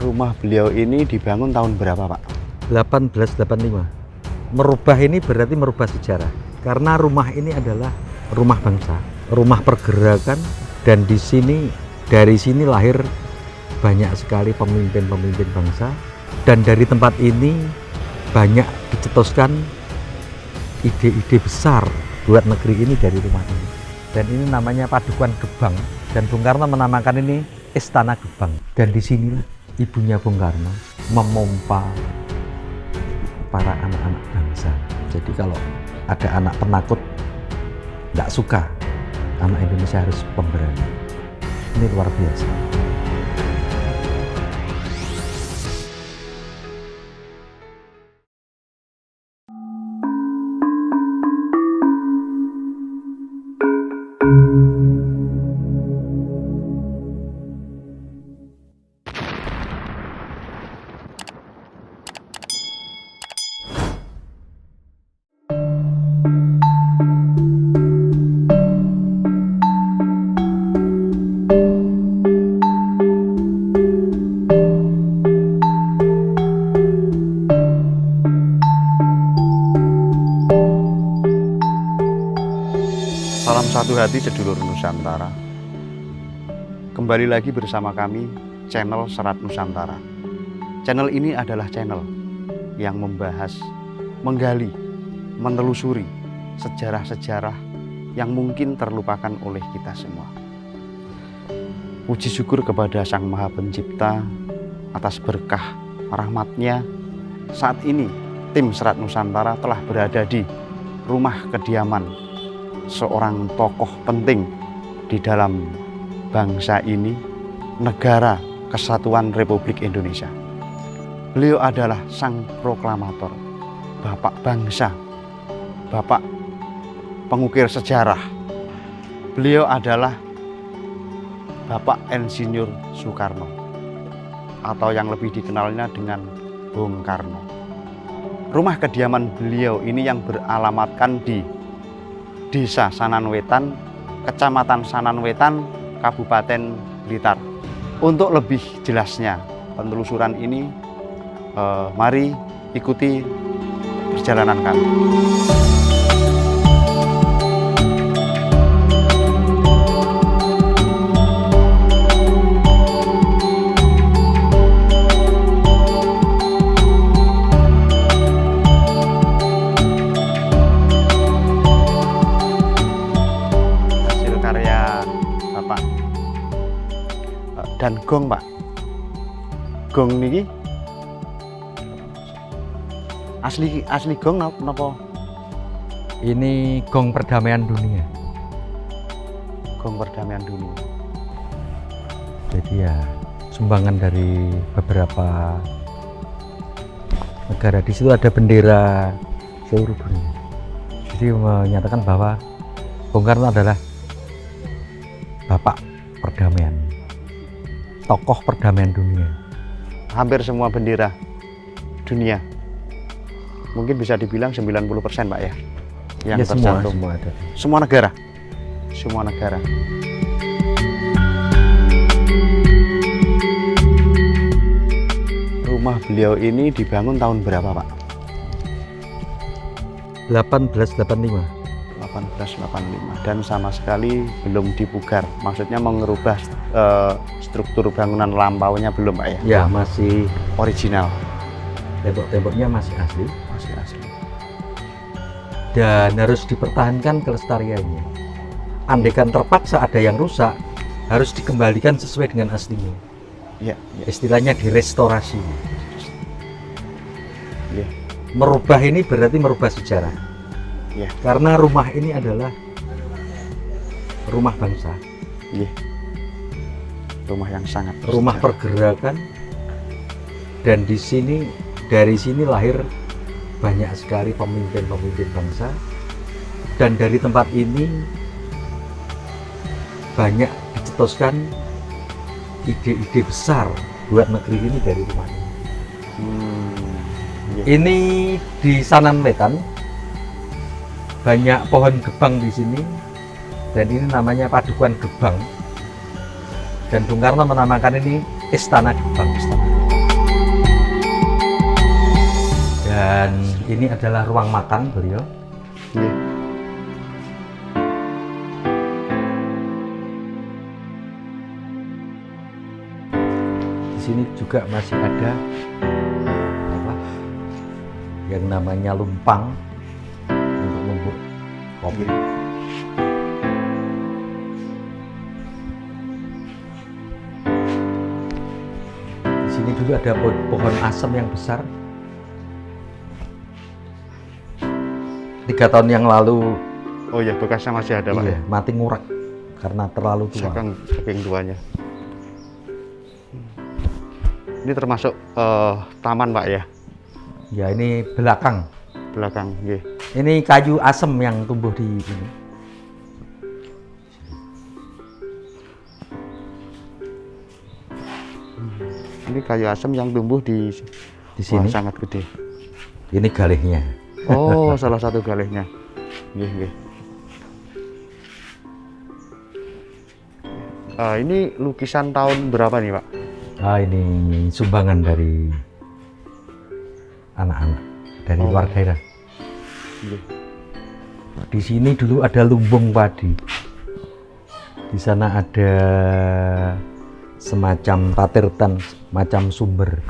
Rumah beliau ini dibangun tahun berapa, Pak? 1885. Merubah ini berarti merubah sejarah. Karena rumah ini adalah rumah bangsa, rumah pergerakan, dan dari sini lahir banyak sekali pemimpin-pemimpin bangsa, dan dari tempat ini banyak dicetuskan ide-ide besar buat negeri ini dari rumah ini. Dan ini namanya Padukuan Gebang, dan Bung Karno menamakan ini Istana Gebang. Dan disinilah ibunya Bung Karno memompa para anak-anak bangsa. Jadi kalau ada anak penakut nggak suka, anak Indonesia harus pemberani. Ini luar biasa. Salam satu hati sedulur Nusantara. Kembali lagi bersama kami, channel Serat Nusantara. Channel ini adalah channel yang membahas, menggali, menelusuri sejarah-sejarah yang mungkin terlupakan oleh kita semua. Puji syukur kepada Sang Maha Pencipta atas berkah rahmat-Nya. Saat ini tim Serat Nusantara telah berada di rumah kediaman seorang tokoh penting di dalam bangsa ini, negara Kesatuan Republik Indonesia. Beliau adalah sang proklamator, bapak bangsa, bapak pengukir sejarah. Beliau adalah Bapak Insinyur Soekarno, atau yang lebih dikenalnya dengan Bung Karno. Rumah kediaman beliau ini yang beralamatkan di Desa Sananwetan, Kecamatan Sananwetan, Kabupaten Blitar. Untuk lebih jelasnya penelusuran ini, mari ikuti perjalanan kami. Dan gong, Pak. Gong niki asli gong napa? Ini gong perdamaian dunia. Gong perdamaian dunia. Jadi ya sumbangan dari beberapa negara. Di situ ada bendera seluruh dunia. Jadi menyatakan bahwa Bung Karno adalah bapak perdamaian, tokoh perdamaian dunia. Hampir semua bendera dunia, mungkin bisa dibilang 90%, Pak, ya, yang tercantum. Semua ada. Semua negara. Semua negara. Rumah beliau ini dibangun tahun berapa, Pak? 1885. 1885, dan sama sekali belum dipugar. Maksudnya mengubah struktur bangunan lampaunya belum, Pak, ya? Ya, masih Original. tembok-temboknya masih asli. Masih asli. Dan harus dipertahankan kelestariannya. Andaikan terpaksa ada yang rusak, harus dikembalikan sesuai dengan aslinya. Ya, ya. Istilahnya direstorasi. Ya. Merubah ini berarti merubah sejarah. Ya. Karena rumah ini adalah rumah bangsa. Ya. Rumah yang sangat Rumah bersejarah. pergerakan, dan dari sini lahir banyak sekali pemimpin-pemimpin bangsa, dan dari tempat ini banyak dicetuskan ide-ide besar buat negeri ini dari rumah ini. Ya. Ini di Sananwetan banyak pohon gebang di sini, dan ini namanya Padukuan Gebang, dan Bung Karno menamakan ini Istana Gebang. Dan ini adalah ruang makan beliau. Nggih. Di sini juga masih ada apa yang namanya lumpang untuk numbuk kopi. Di sini dulu ada pohon asem yang besar. 3 tahun yang lalu Oh ya, bekasnya masih ada Pak iya, ya? mati ngurak karena terlalu tua. Saking tuanya. Ini termasuk taman Pak ya? Ya ini belakang. Belakang, nggih. Ini kayu asem yang tumbuh di ini. Ini kayu asem yang tumbuh di Sini. Wah, sangat gede. Ini galihnya. Oh, salah satu galihnya. Nggih, nggih. Ini lukisan tahun berapa nih, Pak? Ini sumbangan dari anak-anak dari luar daerah. Nggih. Di sini dulu ada lumbung padi. Di sana ada semacam patirtan, macam sumber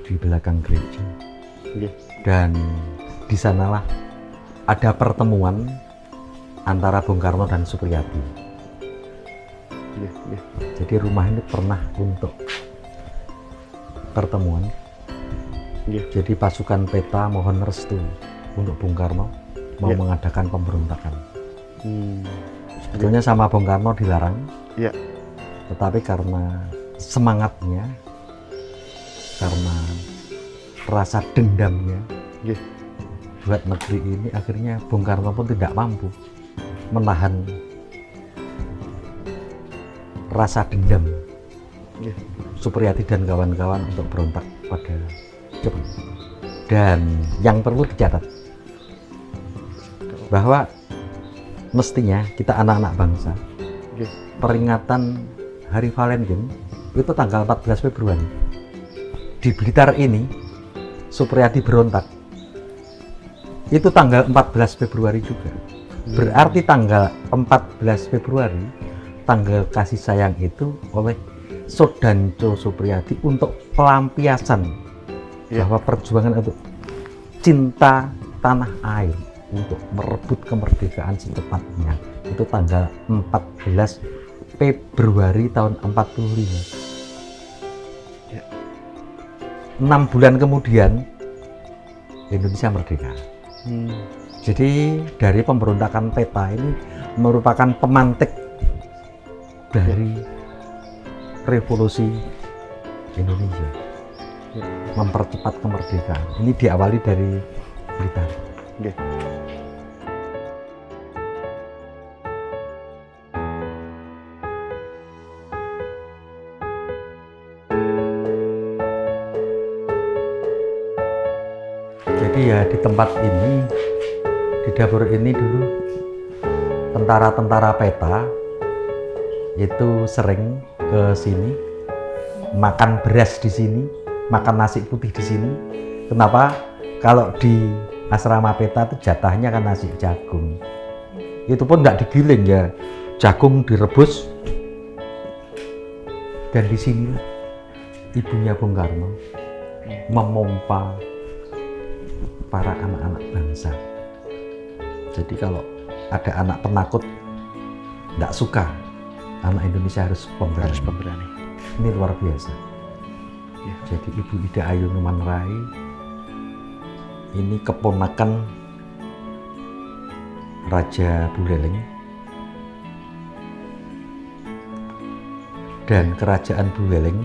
di belakang gereja. Nggih. Dan di sanalah ada pertemuan antara Bung Karno dan Supriyadi. Nggih, nggih. Jadi rumah ini pernah untuk pertemuan. Nggih. Jadi pasukan peta mohon restu untuk Bung Karno mau Ya. mengadakan pemberontakan. Hmm. Sebetulnya sama Bung Karno dilarang, Ya. tetapi karena semangatnya, karena rasa dendamnya Nggih. buat negeri ini, akhirnya Bung Karno pun tidak mampu menahan rasa dendam Nggih. Supriyadi dan kawan-kawan untuk berontak pada Jepang. Dan yang perlu dicatat bahwa mestinya kita anak-anak bangsa Nggih. peringatan Hari Valentine itu tanggal 14 Februari. Di Blitar ini Supriyadi berontak itu tanggal 14 Februari juga. Berarti tanggal 14 Februari tanggal kasih sayang itu oleh Sodanco Supriyadi untuk pelampiasan Ya. bahwa perjuangan untuk cinta tanah air untuk merebut kemerdekaan secepatnya itu tanggal 14 Februari tahun 45. Ya. 6 bulan kemudian Indonesia merdeka. Jadi dari pemberontakan peta ini merupakan pemantik dari revolusi Indonesia, mempercepat kemerdekaan. Ini diawali dari Blitar. Nggih. Jadi ya di tempat ini, di dapur ini dulu tentara-tentara peta itu sering ke sini makan beras di sini, makan nasi putih di sini. Kenapa? Kalau di asrama peta itu jatahnya kan nasi jagung. Itu pun nggak digiling ya, jagung direbus. Dan di sini ibunya Bung Karno memompa para anak-anak bangsa. Jadi kalau ada anak penakut nggak suka, anak Indonesia harus pemberani. Harus pemberani. Ini luar biasa. Ya. Jadi Ibu Ida Ayu Numan Rai ini keponakan Raja Buleleng, dan kerajaan Buleleng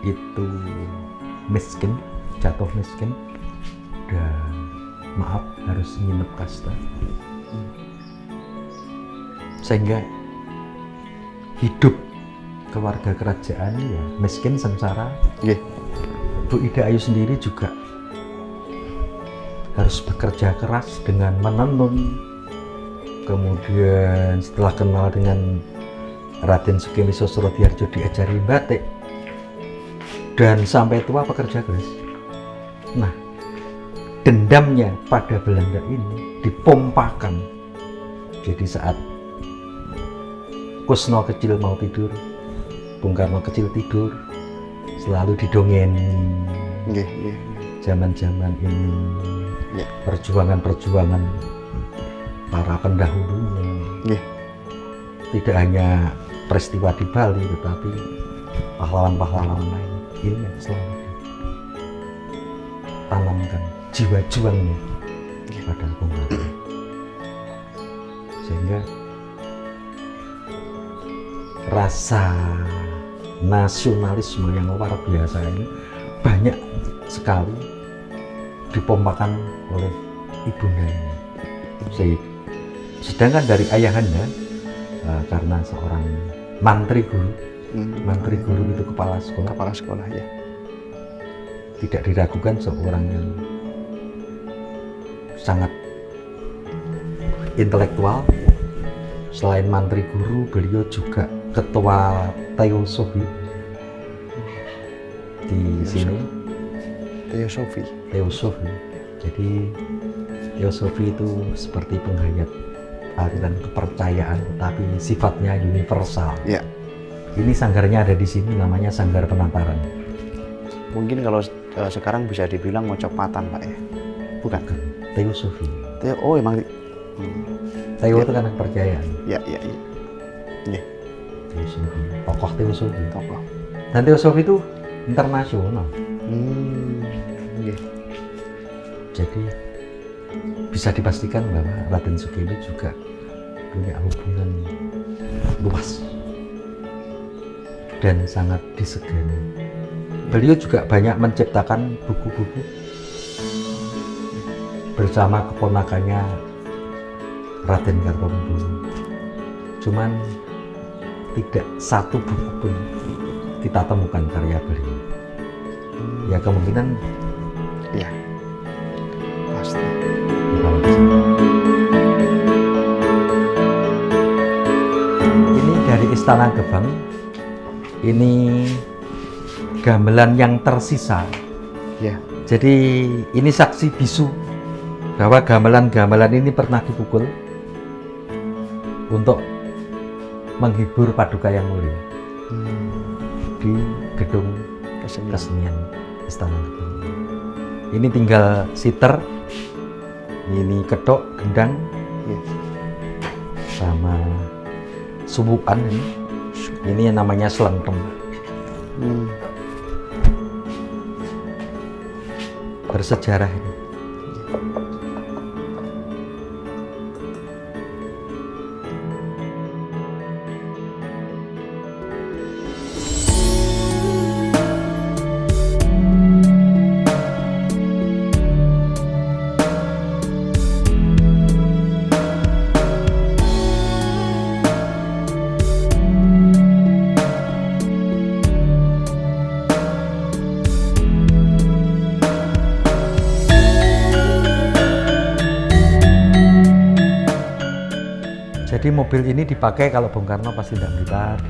itu miskin, jatuh miskin, dan maaf harus nginep kasta, sehingga hidup keluarga kerajaan ya miskin, sengsara. Nggih. Bu Ida Ayu sendiri juga harus bekerja keras dengan menenun. Kemudian setelah kenal dengan Raden Sukemiso Surodjarjo diajari batik, dan sampai tua pekerja keras. Nah, dendamnya pada Belanda ini dipompakan. Jadi saat Kusno kecil mau tidur, Bung Karno kecil tidur, selalu didongeni Nggih, nggih. zaman-zaman ini, Ya. perjuangan-perjuangan para pendahulunya. Nggih. Tidak hanya peristiwa di Bali, tetapi pahlawan-pahlawan lain ini yang selalu ditanamkan jiwa juangnya pada Bung Karno. Sehingga rasa nasionalisme yang luar biasa ini banyak sekali dipompakan oleh ibunda ini. Sedangkan dari ayahanda, karena seorang mantri guru itu kepala sekolah, ya. tidak diragukan seorang yang sangat intelektual. Selain mantri guru, beliau juga ketua Teosofi di sini. Teosofi. Jadi Teosofi itu seperti penghayat aliran kepercayaan, tapi sifatnya universal. Ya. Ini sanggarnya ada di sini, namanya Sanggar Penataran. Mungkin kalau sekarang bisa dibilang Mojopatan, Pak ya? Bukan? Teosofi. Oh, emang. Teo itu kan kepercayaan. Ya, ya, ya. Nggih. Teosofi. Tokoh Teosofi. Tokoh. Dan Teosofi itu internasional. Nggih. Jadi bisa dipastikan bahwa Raden Sukewi juga punya hubungan luas dan sangat disegani. Beliau juga banyak menciptakan buku-buku bersama keponakannya Raden Kartowibowo. Cuman tidak satu buku pun kita temukan karya beliau. Ya kemungkinan Ya. Pasti. dibawa ke sini. Ini dari Istana Gebang. Ini gamelan yang tersisa. Ya. Jadi ini saksi bisu bahwa gamelan-gamelan ini pernah dipukul untuk menghibur Paduka Yang Mulia di gedung kesenian Istana Gebang. Ini tinggal siter, ini kedok, gendang, Ya. sama subukan ini. Ini yang namanya selenteng. Bersejarah ini. Jadi mobil ini dipakai kalau Bung Karno pas tidak Blitar.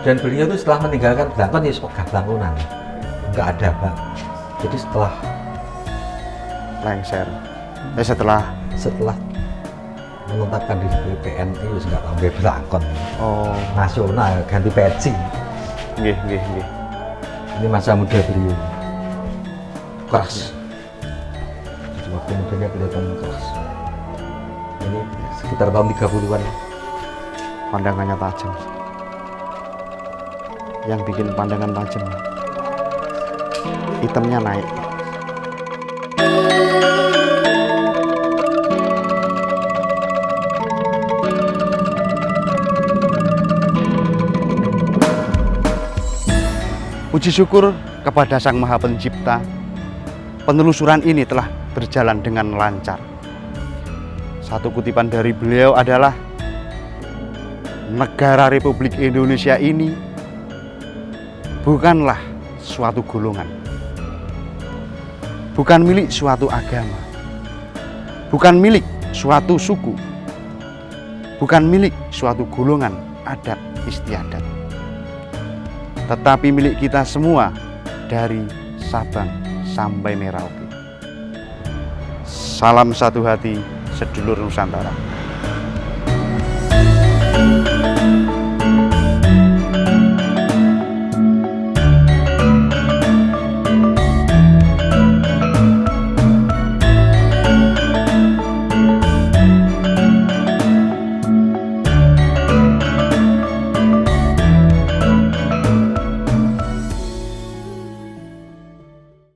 Dan beliau itu setelah meninggalkan Blangkon ya pegah Blangkonan, nggak ada Pak. Jadi lengser. Setelah setelah menetapkan di PNI wis nggak tambah Blangkon. oh, Nasional ganti peci. nggih, nggih, nggih. Ini masa muda beliau. Keras. Jadi waktu mudanya kelihatan keras. Ini sekitar tahun 30-an. Pandangannya tajam. Yang bikin pandangan tajam, hitamnya naik. Puji syukur kepada Sang Maha Pencipta, penelusuran ini telah berjalan dengan lancar. Satu kutipan dari beliau adalah, negara Republik Indonesia ini bukanlah suatu golongan, bukan milik suatu agama, bukan milik suatu suku, bukan milik suatu golongan adat istiadat, tetapi milik kita semua dari Sabang sampai Merauke. Salam satu hati, sedulur Nusantara.